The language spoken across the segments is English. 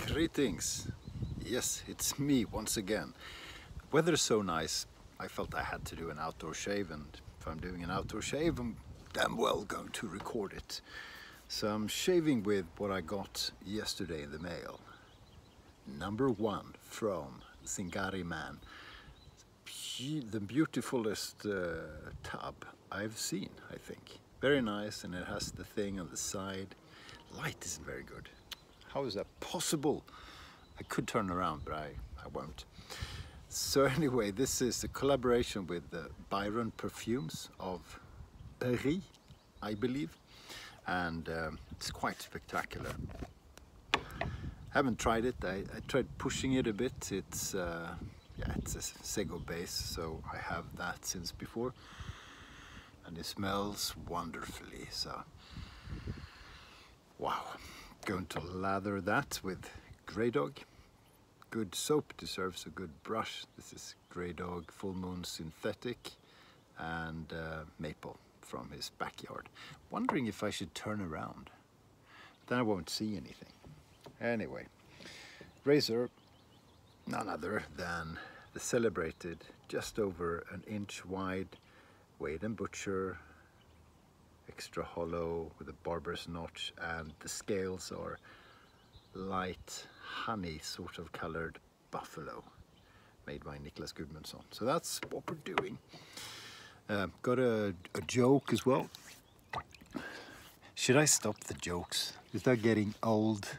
Greetings. Yes, it's me once again. The weather's so nice, I felt I had to do an outdoor shave, and if I'm doing an outdoor shave, I'm damn well going to record it. So I'm shaving with what I got yesterday in the mail. Number 1 from Zingari Man. The beautifulest tub I've seen, I think. Very nice, and it has the thing on the side. Light isn't very good. How is that possible? I could turn around, but I won't. So anyway, this is a collaboration with Byron Perfumes of Paris, I believe, and it's quite spectacular. Haven't tried it. I tried pushing it a bit. It's yeah, it's a Sego base, so I have that since before, and it smells wonderfully. So wow. Going to lather that with Grey Dog. Good soap deserves a good brush. This is Grey Dog Full Moon Synthetic and Maple from his backyard. Wondering if I should turn around. Then I won't see anything. Anyway, razor, none other than the celebrated, just over an inch wide Wade & Butcher, extra hollow with a barber's notch, and the scales are light honey sort of colored buffalo, made by Niklas Gudmundsson. So that's what we're doing. Got a joke as well. Should I stop the jokes? Is that getting old?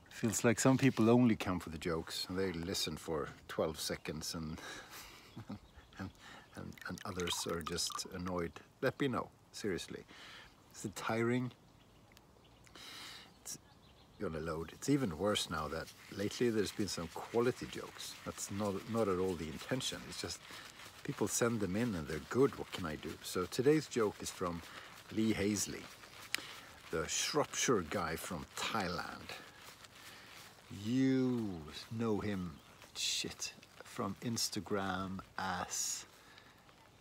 Feels like some people only come for the jokes and they listen for 12 seconds and and others are just annoyed. Let me know, seriously. Is it tiring? It's gonna load. It's even worse now that lately there's been some quality jokes. That's not at all the intention. It's just people send them in and they're good. What can I do? So today's joke is from Lee Hazley, the Shropshire guy from Thailand. You know him, from Instagram as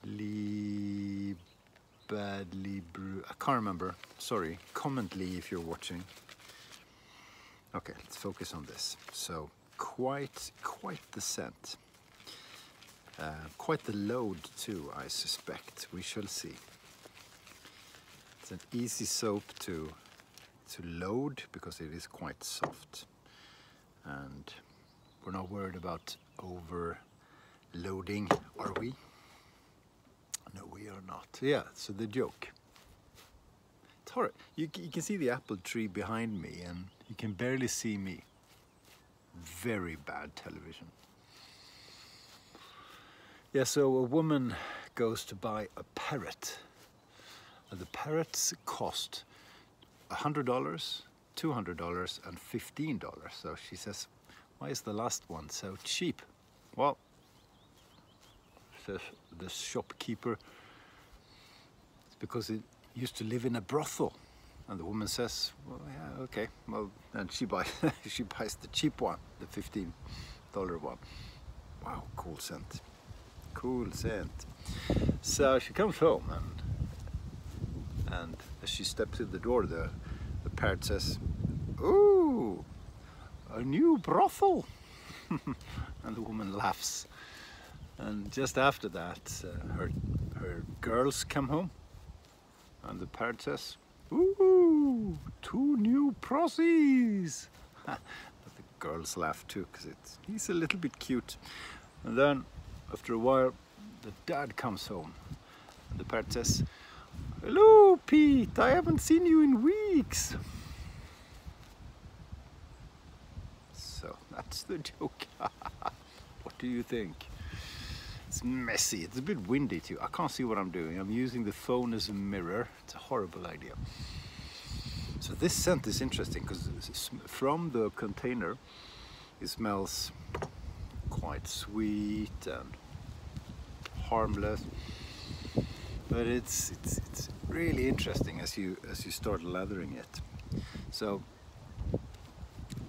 Lee Badly Brew. I can't remember. Sorry. Comment Lee if you're watching. Okay, let's focus on this. So quite the scent. Quite the load too, I suspect. We shall see. It's an easy soap to load because it is quite soft. And we're not worried about overloading, are we? No, we are not. Yeah, so the joke. It's horrible. You can see the apple tree behind me and you can barely see me. Very bad television. Yeah, so a woman goes to buy a parrot. And the parrots cost $100, $200 and $15. So she says, why is the last one so cheap? Well, says the shopkeeper, it's because it used to live in a brothel. And the woman says, well, yeah, okay. Well, and she buys the cheap one, the $15 one. Wow, cool scent. Cool scent. So she comes home, and as she steps in the door, the parrot says, "Ooh, a new brothel." And the woman laughs. And just after that, her girls come home, and the parrot says, "Ooh, 2 new prossies." The girls laugh too, because he's a little bit cute. And then, after a while, the dad comes home, and the parrot says, "Hello, Pete, I haven't seen you in weeks." So that's the joke. What do you think? It's messy. It's a bit windy too. I can't see what I'm doing. I'm using the phone as a mirror. It's a horrible idea. So this scent is interesting because from the container it smells quite sweet and harmless. But it's really interesting as you start lathering it. So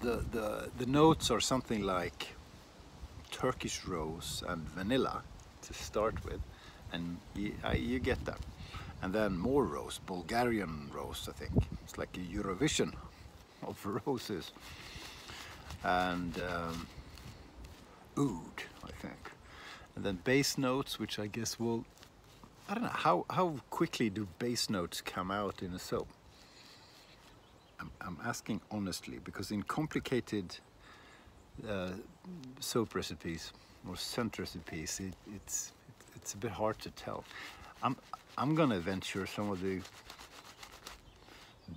the notes are something like Turkish rose and vanilla to start with, and you get that. And then more rose, Bulgarian rose, I think. It's like a Eurovision of roses. and oud, I think. And then bass notes, which I guess will, I don't know, how quickly do bass notes come out in a soap? I'm asking honestly, because in complicated soap recipes or scent recipes, it's a bit hard to tell. I'm gonna venture some of the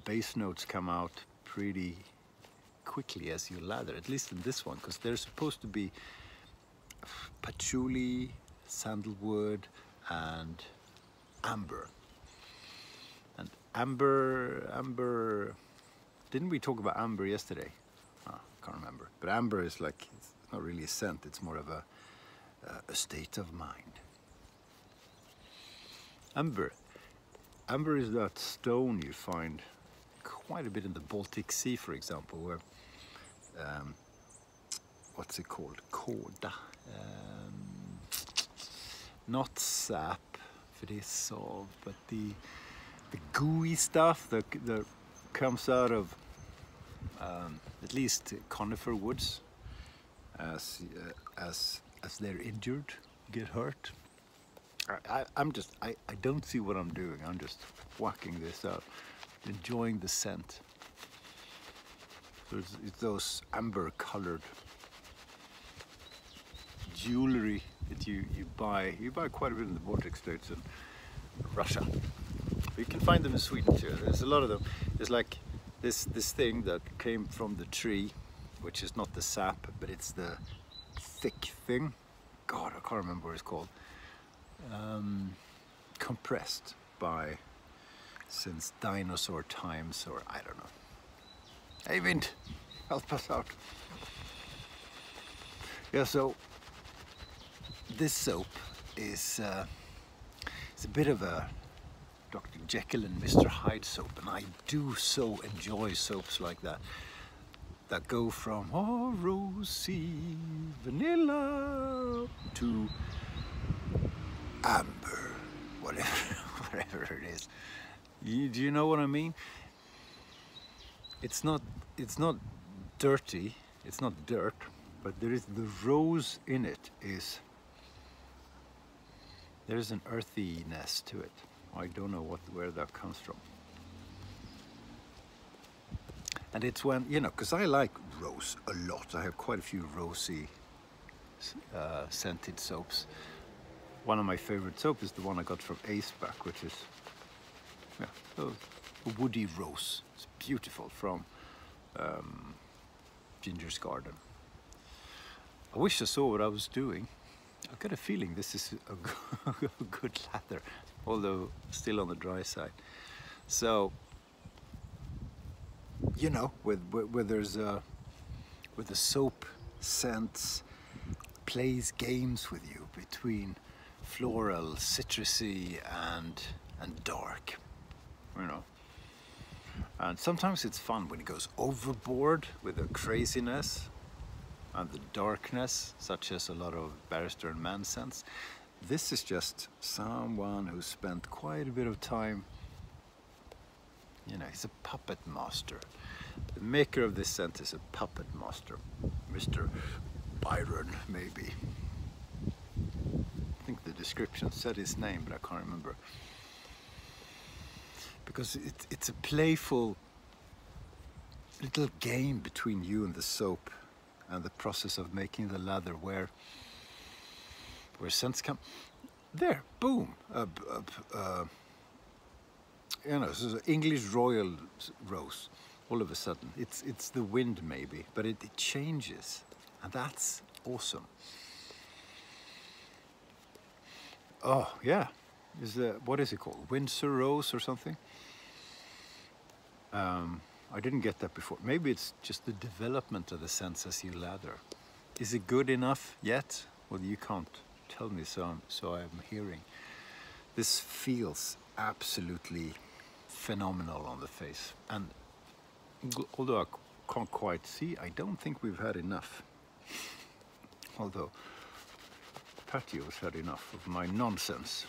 base notes come out pretty quickly as you lather, at least in this one, because they're supposed to be patchouli, sandalwood, and amber. And amber. Didn't we talk about amber yesterday? Oh, can't remember. But amber is like, it's not really a scent, it's more of a state of mind. Amber is that stone you find quite a bit in the Baltic Sea, for example, where, what's it called? Kåda. Not sap, för det är sav, but the gooey stuff that comes out of at least conifer woods as they're injured, get hurt. I don't see what I'm doing. I'm just whacking this out, enjoying the scent. So it's those amber-colored jewelry that you buy. You buy quite a bit in the Baltic states and Russia. You can find them in Sweden too. There's a lot of them. There's like this thing that came from the tree, which is not the sap, but it's the thick thing. God, I can't remember what it's called. Compressed by since dinosaur times, or I don't know. Hey Vint, help us out. Yeah, so this soap is it's a bit of a Dr. Jekyll and Mr. Hyde soap, and I do so enjoy soaps like that go from rosy vanilla to amber, whatever it is. Do you know what I mean? It's not dirty, it's not dirt, but there is the rose in it. There's an earthiness to it. I don't know where that comes from. And it's when, you know, because I like rose a lot. I have quite a few rosy scented soaps. One of my favorite soap is the one I got from Aceback, which is a woody rose. It's beautiful, from Ginger's Garden. I wish I saw what I was doing. I got a feeling this is a good lather, although still on the dry side. So, you know, with the soap scents plays games with you between floral, citrusy, and dark, you know. And sometimes it's fun when it goes overboard with the craziness and the darkness, such as a lot of Barrister and Mann scents. This is just someone who spent quite a bit of time, you know, he's a puppet master. The maker of this scent is a puppet master, Mr. Byron, maybe. I think the description said his name, but I can't remember. Because it's a playful little game between you and the soap and the process of making the lather, where scents come. There, boom! You know, this is an English royal rose. All of a sudden, it's the wind maybe, but it changes, and that's awesome. Oh yeah, what is it called? Windsor rose or something? I didn't get that before. Maybe it's just the development of the scents as you lather. Is it good enough yet? Well, you can't tell me, so I'm hearing. This feels absolutely phenomenal on the face, and although I can't quite see, I don't think we've had enough. Although Patio's had enough of my nonsense.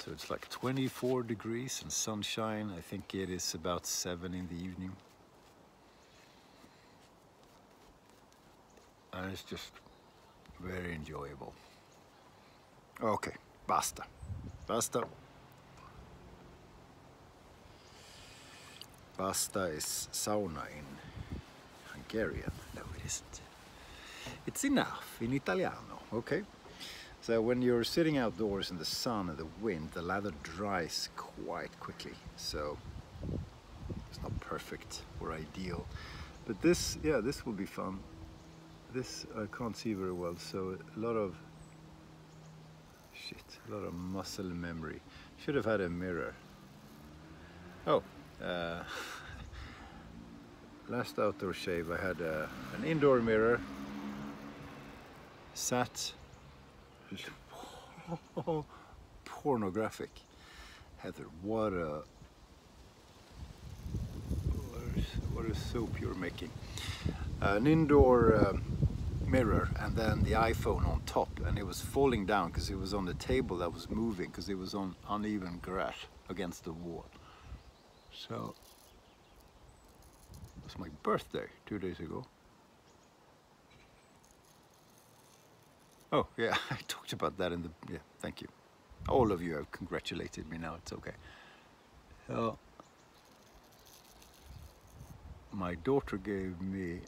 So it's like 24 degrees and sunshine. I think it is about 7 in the evening. And it's just very enjoyable. Okay, basta. Basta. Basta is sauna in Hungarian. No, it isn't. It's enough in Italiano, okay? So when you're sitting outdoors in the sun and the wind, the lather dries quite quickly. So it's not perfect or ideal. But this, yeah, this will be fun. This I can't see very well, so a lot of muscle memory. Should have had a mirror. Oh, last outdoor shave I had an indoor mirror. Sat pornographic. Heather, what a soap you're making. An indoor mirror and then the iPhone on top, and it was falling down because it was on the table that was moving because it was on uneven grass against the wall. So it was my birthday 2 days ago. Oh yeah, I talked about that in the, yeah, thank you. All of you have congratulated me now, it's okay. So my daughter gave me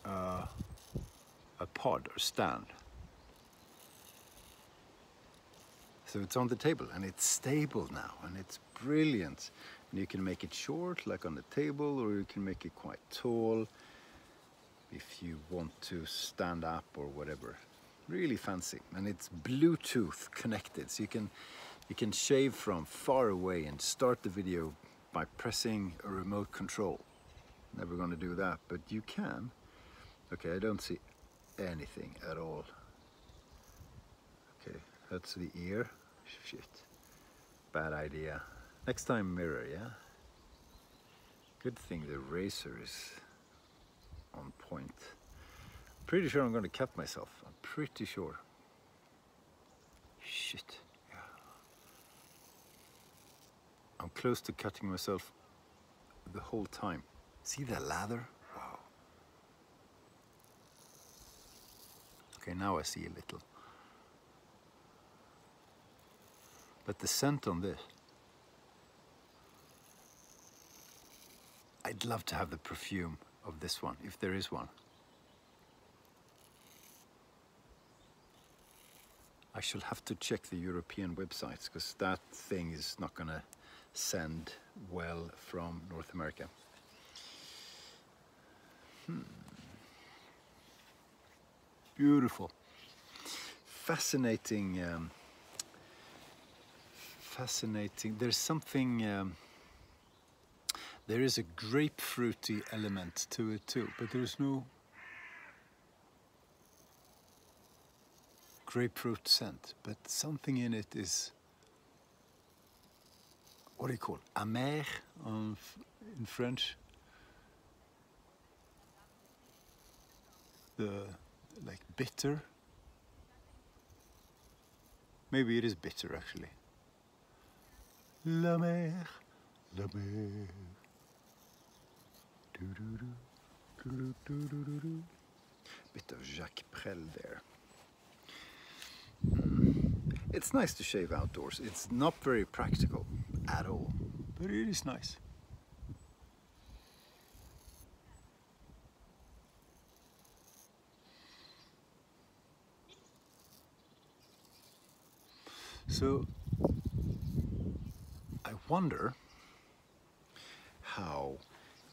a pod or stand. So it's on the table and it's stable now and it's brilliant. And you can make it short like on the table, or you can make it quite tall if you want to stand up or whatever. Really fancy, and it's Bluetooth connected, so you can shave from far away and start the video by pressing a remote control. Never gonna do that, but you can. Okay, I don't see anything at all. Okay, that's the ear. Shit, bad idea. Next time mirror, yeah? Good thing the razor is on point. Pretty sure I'm gonna cut myself. I'm pretty sure. Shit. Yeah. I'm close to cutting myself the whole time. See the lather? Wow. Okay, now I see a little. But the scent on this, I'd love to have the perfume of this one, if there is one. I shall have to check the European websites, because that thing is not gonna send well from North America. Beautiful. Fascinating. Fascinating. There's something, there is a grapefruity element to it too, but there's no grapefruit scent, but something in it is, what do you call it? Amer in French. Like bitter. Maybe it is bitter actually. La mer, la mer. Do, do, do, do, do, do, do, do. Bit of Jacques Brel there. It's nice to shave outdoors. It's not very practical at all, but it is nice. So I wonder how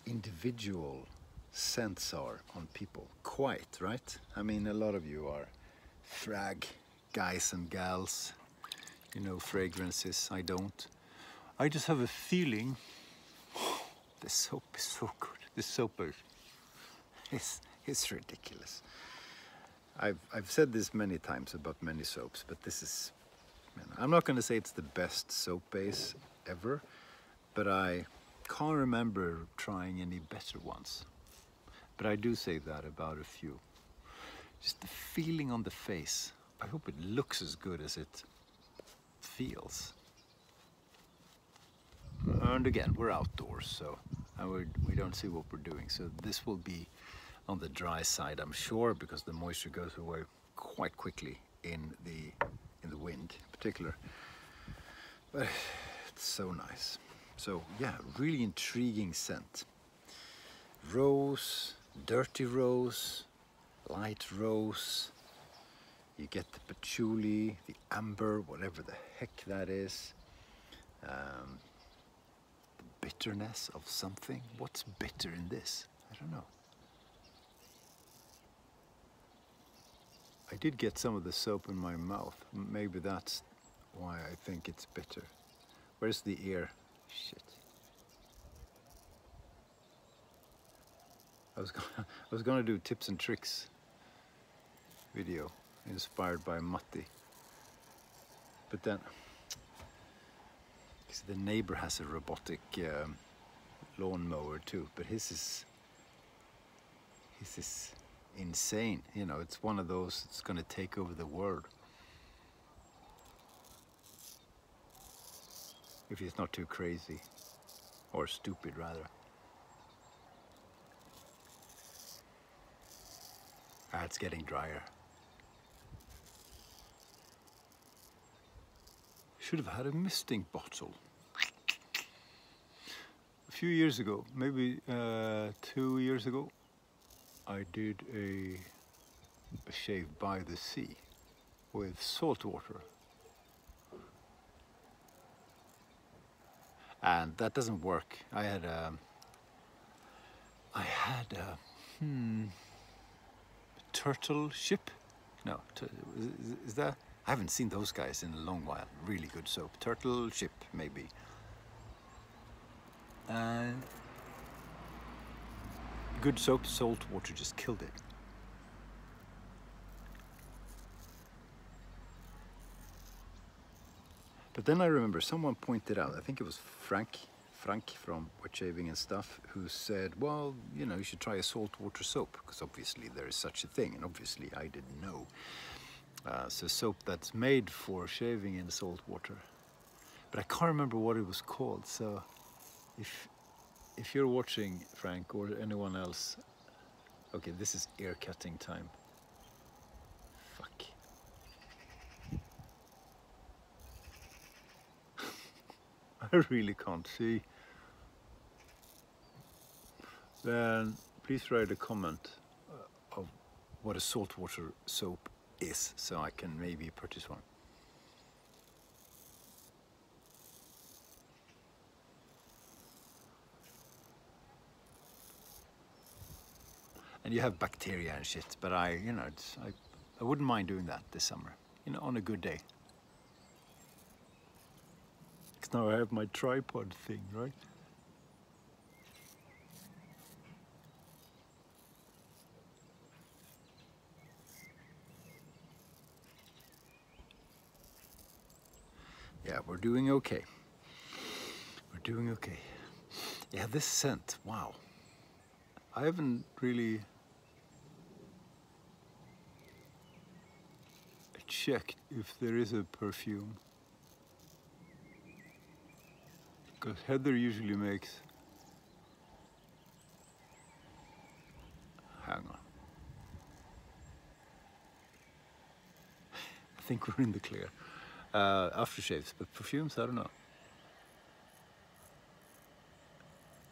individual scents are on people. Quite, right? I mean, a lot of you are frag guys and gals, you know, fragrances. I don't. I just have a feeling, the soap is so good. The soap is ridiculous. I've said this many times about many soaps, but this is, I'm not going to say it's the best soap base ever, but I can't remember trying any better ones. But I do say that about a few. Just the feeling on the face. I hope it looks as good as it feels. and again, we're outdoors, so we don't see what we're doing. So this will be on the dry side, I'm sure, because the moisture goes away quite quickly in the wind in particular. But it's so nice. So yeah, really intriguing scent. Rose, dirty rose, light rose. You get the patchouli, the amber, whatever the heck that is. The bitterness of something. What's bitter in this? I don't know. I did get some of the soap in my mouth. Maybe that's why I think it's bitter. Where's the ear? Shit. I was gonna do tips and tricks video inspired by Matti. But then, the neighbor has a robotic lawnmower too, but his is insane. You know, it's one of those that's gonna take over the world. If he's not too crazy, or stupid rather. Ah, it's getting drier. Should have had a misting bottle. A few years ago, maybe 2 years ago, I did a shave by the sea with salt water. And that doesn't work. I had a turtle ship? No, is that? I haven't seen those guys in a long while. Really good soap. Turtle ship, maybe. Good soap, salt water just killed it. But then I remember someone pointed out, I think it was Frank from Wet Shaving and Stuff, who said, well, you know, you should try a saltwater soap, because obviously there is such a thing, and obviously I didn't know. So soap that's made for shaving in salt water. But I can't remember what it was called, so if you're watching, Frank, or anyone else, okay, this is ear cutting time. Fuck. I really can't see. Then please write a comment of what a saltwater soap is, so I can maybe purchase one. And you have bacteria and shit, but I wouldn't mind doing that this summer, you know, on a good day. Because now I have my tripod thing, right? Yeah, we're doing okay. We're doing okay. Yeah, this scent, wow. I haven't really checked if there is a perfume. Because Heather usually makes... Hang on. I think we're in the clear. Aftershaves, but perfumes, I don't know.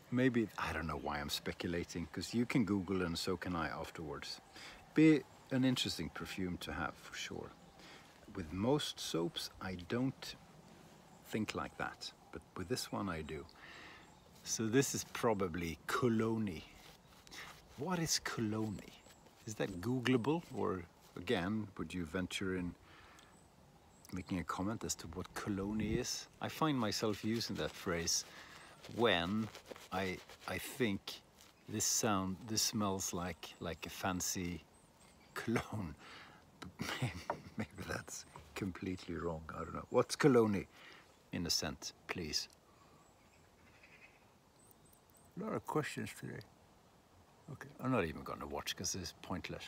Maybe, I don't know why I'm speculating, because you can Google and so can I afterwards. Be an interesting perfume to have, for sure. With most soaps, I don't think like that, but with this one I do. So this is probably cologne. What is cologne? Is that Googleable, or again, would you venture in making a comment as to what cologne is? I find myself using that phrase when I think this smells like a fancy cologne. But maybe that's completely wrong. I don't know. What's cologne in a scent, please? A lot of questions today. Okay, I'm not even going to watch because it's pointless.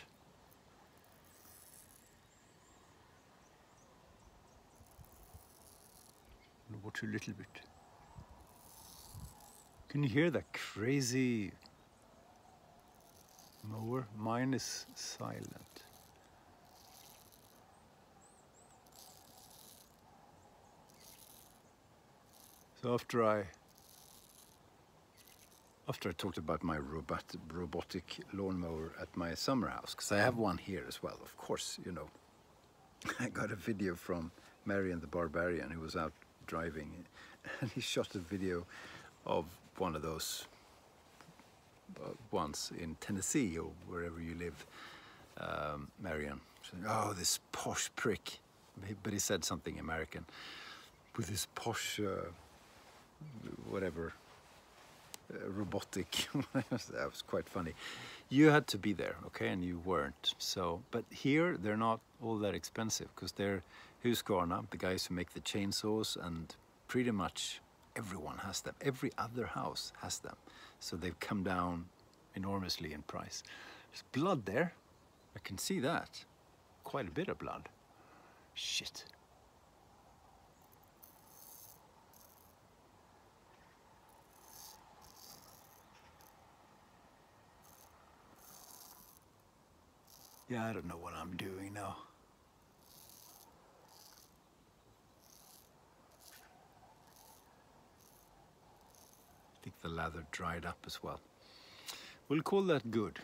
I'll watch a little bit. Can you hear that crazy mower? Mine is silent. So after I talked about my robotic lawnmower at my summer house, because I have one here as well, of course, you know. I got a video from Marion the Barbarian, who was out driving, and he shot a video of one of those ones in Tennessee or wherever you live, Marion. Oh, this posh prick. But he said something American. With this posh, whatever, robotic. That was quite funny. You had to be there, okay, and you weren't. So, but here they're not all that expensive because they're Husqvarna, the guys who make the chainsaws, and pretty much everyone has them. Every other house has them. So they've come down enormously in price. There's blood there. I can see that. Quite a bit of blood. Shit. Yeah, I don't know what I'm doing now. I think the lather dried up as well. We'll call that good.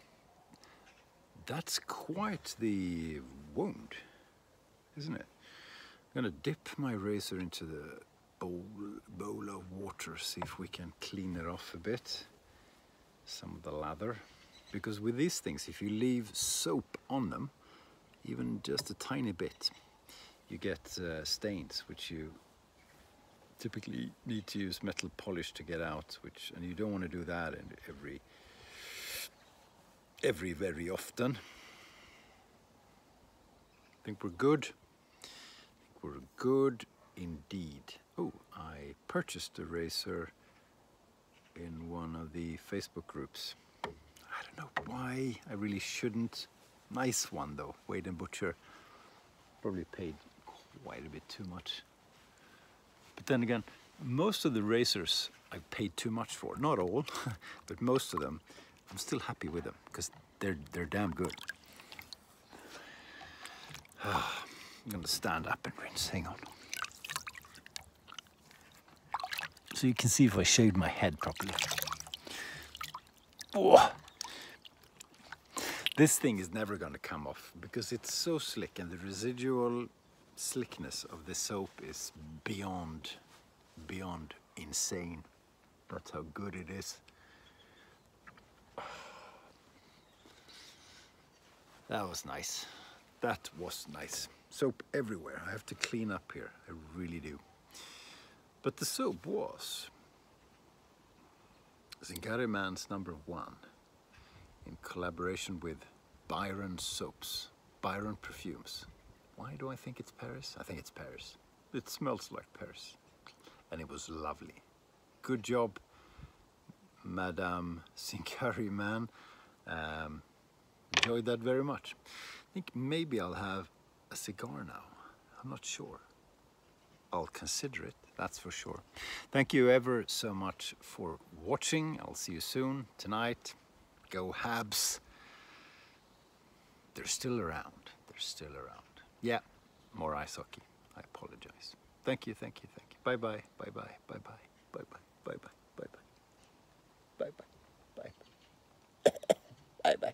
That's quite the wound, isn't it? I'm gonna dip my razor into the bowl of water, see if we can clean it off a bit. Some of the lather. Because with these things, if you leave soap on them, even just a tiny bit, you get stains, which you typically need to use metal polish to get out, and you don't want to do that in very often. I think we're good. We're good indeed. Oh, I purchased a razor in one of the Facebook groups. I don't know why. I really shouldn't. Nice one though. Wade and Butcher. Probably paid quite a bit too much. But then again, most of the razors I've paid too much for. Not all, but most of them. I'm still happy with them because they're damn good. I'm gonna stand up and rinse. Hang on. So you can see if I shaved my head properly. Oh. This thing is never going to come off because it's so slick, and the residual slickness of the soap is beyond insane. That's how good it is. That was nice. That was nice. Soap everywhere. I have to clean up here. I really do. But the soap was Zingari Man's #1 in collaboration with Byron Soaps, Byron Perfumes. Why do I think it's Paris? I think it's Paris. It smells like Paris. And it was lovely. Good job, Madame Zingari Man. Enjoyed that very much. I think maybe I'll have a cigar now. I'm not sure. I'll consider it, that's for sure. Thank you ever so much for watching. I'll see you soon. Tonight, go Habs. They're still around. They're still around. Yeah, more ice hockey. I apologize. Thank you, thank you, thank you. Bye-bye, bye-bye, bye-bye, bye-bye, bye-bye, bye-bye, bye-bye, bye-bye, bye-bye.